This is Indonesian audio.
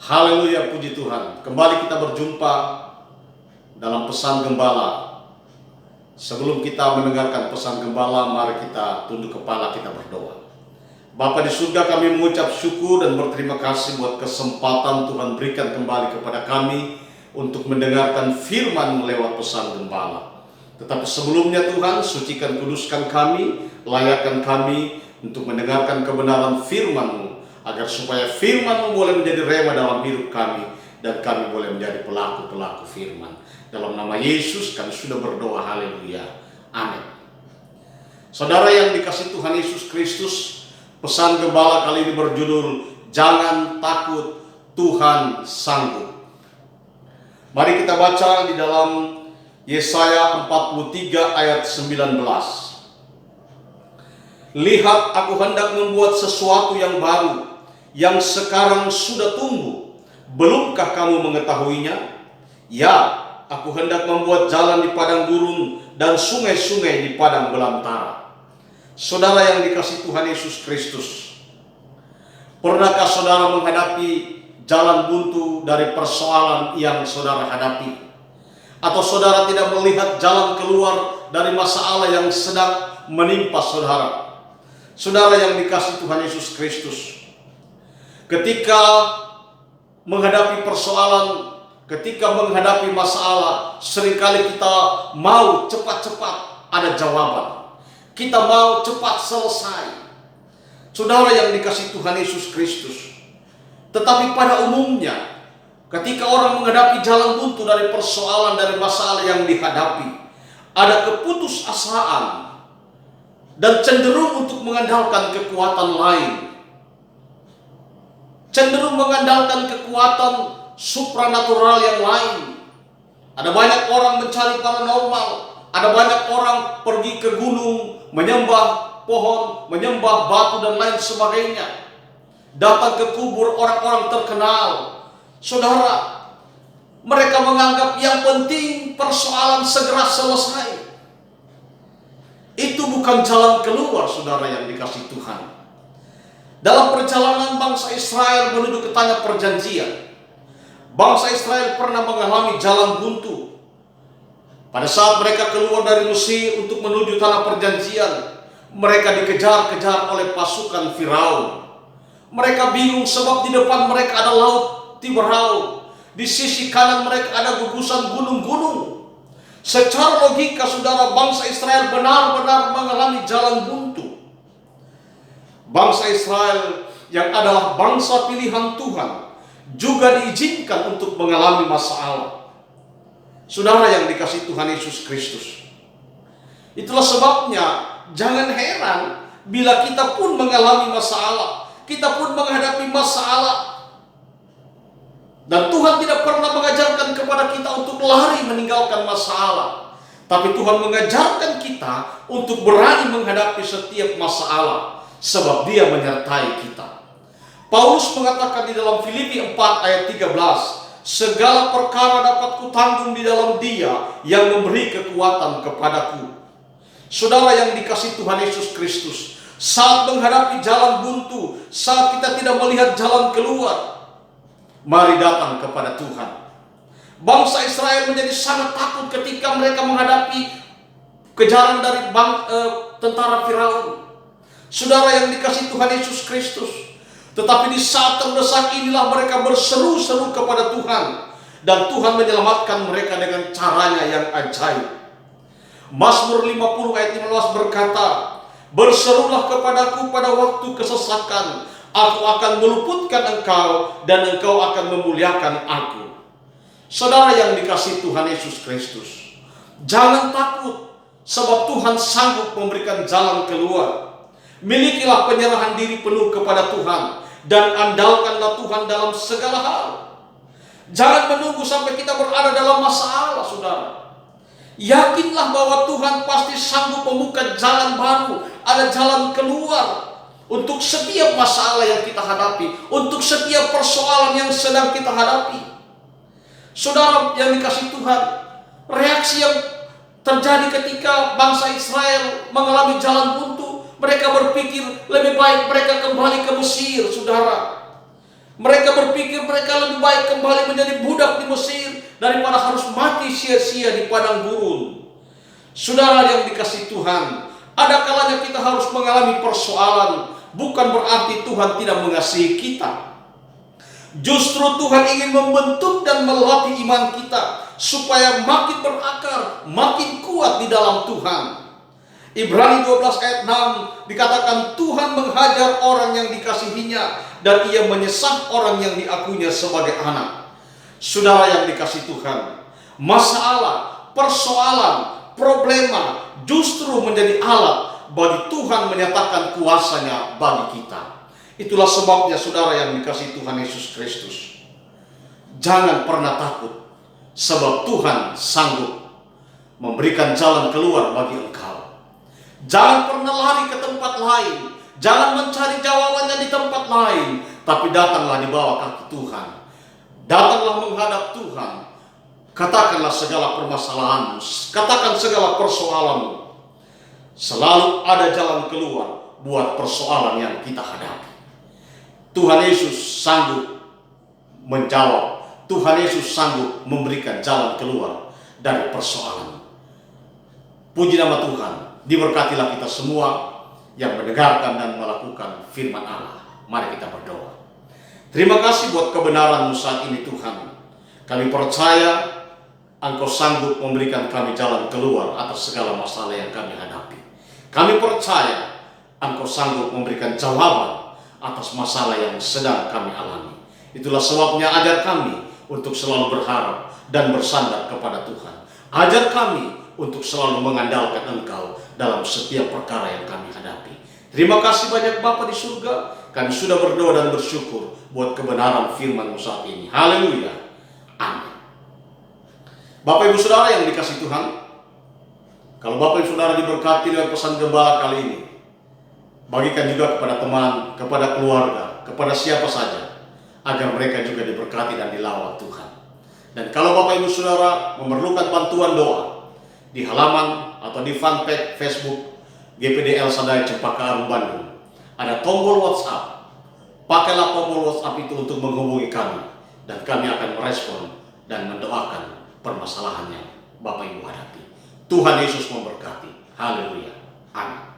Haleluya, puji Tuhan. Kembali kita berjumpa dalam pesan gembala. Sebelum kita mendengarkan pesan gembala, mari kita tunduk kepala, kita berdoa. Bapa di surga, kami mengucap syukur dan berterima kasih buat kesempatan Tuhan berikan kembali kepada kami untuk mendengarkan firman lewat pesan gembala. Tetapi sebelumnya Tuhan, sucikan kuduskan kami, layakkan kami untuk mendengarkan kebenaran firman-Mu, agar supaya firman-Mu boleh menjadi rema dalam hidup kami, dan kami boleh menjadi pelaku-pelaku firman. Dalam nama Yesus kami sudah berdoa, haleluya, amin. Saudara yang dikasihi Tuhan Yesus Kristus, pesan gembala kali ini berjudul Jangan Takut, Tuhan Sanggup. Mari kita baca di dalam Yesaya 43 ayat 19. Lihat, aku hendak membuat sesuatu yang baru, yang sekarang sudah tumbuh. Belumkah kamu mengetahuinya? Ya, aku hendak membuat jalan di padang gurun dan sungai-sungai di padang belantara. Saudara yang dikasihi Tuhan Yesus Kristus, pernahkah saudara menghadapi jalan buntu dari persoalan yang saudara hadapi? Atau saudara tidak melihat jalan keluar dari masalah yang sedang menimpa saudara? Saudara yang dikasihi Tuhan Yesus Kristus, ketika menghadapi persoalan, ketika menghadapi masalah, seringkali kita mau cepat-cepat ada jawaban. Kita mau cepat selesai. Saudara yang dikasihi Tuhan Yesus Kristus, tetapi pada umumnya, ketika orang menghadapi jalan buntu dari persoalan, dari masalah yang dihadapi, ada keputusasaan dan cenderung untuk mengandalkan kekuatan lain, cenderung mengandalkan kekuatan supranatural yang lain. Ada banyak orang mencari paranormal, ada banyak orang pergi ke gunung, menyembah pohon, menyembah batu dan lain sebagainya, datang ke kubur orang-orang terkenal. Saudara, mereka menganggap yang penting persoalan segera selesai. Itu bukan jalan keluar, saudara yang dikasihi Tuhan. Dalam perjalanan bangsa Israel menuju ke tanah perjanjian, bangsa Israel pernah mengalami jalan buntu. Pada saat mereka keluar dari Mesir untuk menuju tanah perjanjian, mereka dikejar-kejar oleh pasukan Firaun. Mereka bingung sebab di depan mereka ada laut Tiberau, di sisi kanan mereka ada gugusan gunung-gunung. Secara logika, saudara, bangsa Israel benar-benar mengalami jalan buntu. Bangsa Israel yang adalah bangsa pilihan Tuhan juga diizinkan untuk mengalami masalah. Saudara yang dikasihi Tuhan Yesus Kristus, itulah sebabnya jangan heran bila kita pun mengalami masalah, kita pun menghadapi masalah. Dan Tuhan tidak pernah mengajarkan kepada kita untuk lari meninggalkan masalah, tapi Tuhan mengajarkan kita untuk berani menghadapi setiap masalah, sebab Dia menyertai kita. Paulus mengatakan di dalam Filipi 4 ayat 13, segala perkara dapat kutanggung di dalam Dia yang memberi kekuatan kepadaku. Saudara yang dikasihi Tuhan Yesus Kristus, saat menghadapi jalan buntu, saat kita tidak melihat jalan keluar, mari datang kepada Tuhan. Bangsa Israel menjadi sangat takut ketika mereka menghadapi kejaran dari tentara Firaun. Saudara yang dikasihi Tuhan Yesus Kristus, tetapi di saat terdesak inilah mereka berseru-seru kepada Tuhan, dan Tuhan menyelamatkan mereka dengan caranya yang ajaib. Mazmur 50 ayat 15 berkata, berserulah kepadaku pada waktu kesesakan, aku akan meluputkan engkau dan engkau akan memuliakan aku. Saudara yang dikasihi Tuhan Yesus Kristus, jangan takut, sebab Tuhan sanggup memberikan jalan keluar. Milikilah penyerahan diri penuh kepada Tuhan, dan andalkanlah Tuhan dalam segala hal. Jangan menunggu sampai kita berada dalam masalah, saudara. Yakinlah bahwa Tuhan pasti sanggup membuka jalan baru, ada jalan keluar untuk setiap masalah yang kita hadapi, untuk setiap persoalan yang sedang kita hadapi. Saudara yang dikasihi Tuhan, reaksi yang terjadi ketika bangsa Israel mengalami jalan buntu, mereka berpikir lebih baik mereka kembali ke Mesir, saudara. Mereka berpikir mereka lebih baik kembali menjadi budak di Mesir daripada harus mati sia-sia di padang gurun. Saudara yang dikasihi Tuhan, ada kalanya kita harus mengalami persoalan, bukan berarti Tuhan tidak mengasihi kita. Justru Tuhan ingin membentuk dan melatih iman kita supaya makin berakar, makin kuat di dalam Tuhan. Ibrani 12 ayat 6 dikatakan Tuhan menghajar orang yang dikasihinya dan ia menyesat orang yang diakuinya sebagai anak. Saudara yang dikasihi Tuhan, masalah, persoalan, problema justru menjadi alat bagi Tuhan menyatakan kuasa-Nya bagi kita. Itulah sebabnya saudara yang dikasihi Tuhan Yesus Kristus, jangan pernah takut, sebab Tuhan sanggup memberikan jalan keluar bagi engkau. Jangan pernah lari ke tempat lain, jangan mencari jawabannya di tempat lain, tapi datanglah di bawah kaki Tuhan. Datanglah menghadap Tuhan. Katakanlah segala permasalahanmu, katakan segala persoalanmu. Selalu ada jalan keluar buat persoalan yang kita hadapi. Tuhan Yesus sanggup menjawab. Tuhan Yesus sanggup memberikan jalan keluar dari persoalan. Puji nama Tuhan. Diberkatilah kita semua yang mendengarkan dan melakukan firman Allah. Mari kita berdoa. Terima kasih buat kebenaran-Mu saat ini Tuhan. Kami percaya Engkau sanggup memberikan kami jalan keluar atas segala masalah yang kami hadapi. Kami percaya Engkau sanggup memberikan jawaban atas masalah yang sedang kami alami. Itulah sebabnya ajar kami untuk selalu berharap dan bersandar kepada Tuhan. Ajar kami untuk selalu mengandalkan Engkau dalam setiap perkara yang kami hadapi. Terima kasih banyak Bapa di surga. Kami sudah berdoa dan bersyukur buat kebenaran firman-Mu saat ini. Haleluya. Amin. Bapak Ibu Saudara yang dikasihi Tuhan, kalau Bapak Ibu Saudara diberkati dengan pesan gembala kali ini, bagikan juga kepada teman, kepada keluarga, kepada siapa saja, agar mereka juga diberkati dan dilawat Tuhan. Dan kalau Bapak Ibu Saudara memerlukan bantuan doa, di halaman atau di fanpage Facebook GPD El Shaddai Cempaka Arum Bandung ada tombol WhatsApp. Pakailah tombol WhatsApp itu untuk menghubungi kami, dan kami akan merespon dan mendoakan permasalahan yang Bapak Ibu hadapi. Tuhan Yesus memberkati. Haleluya. Amin.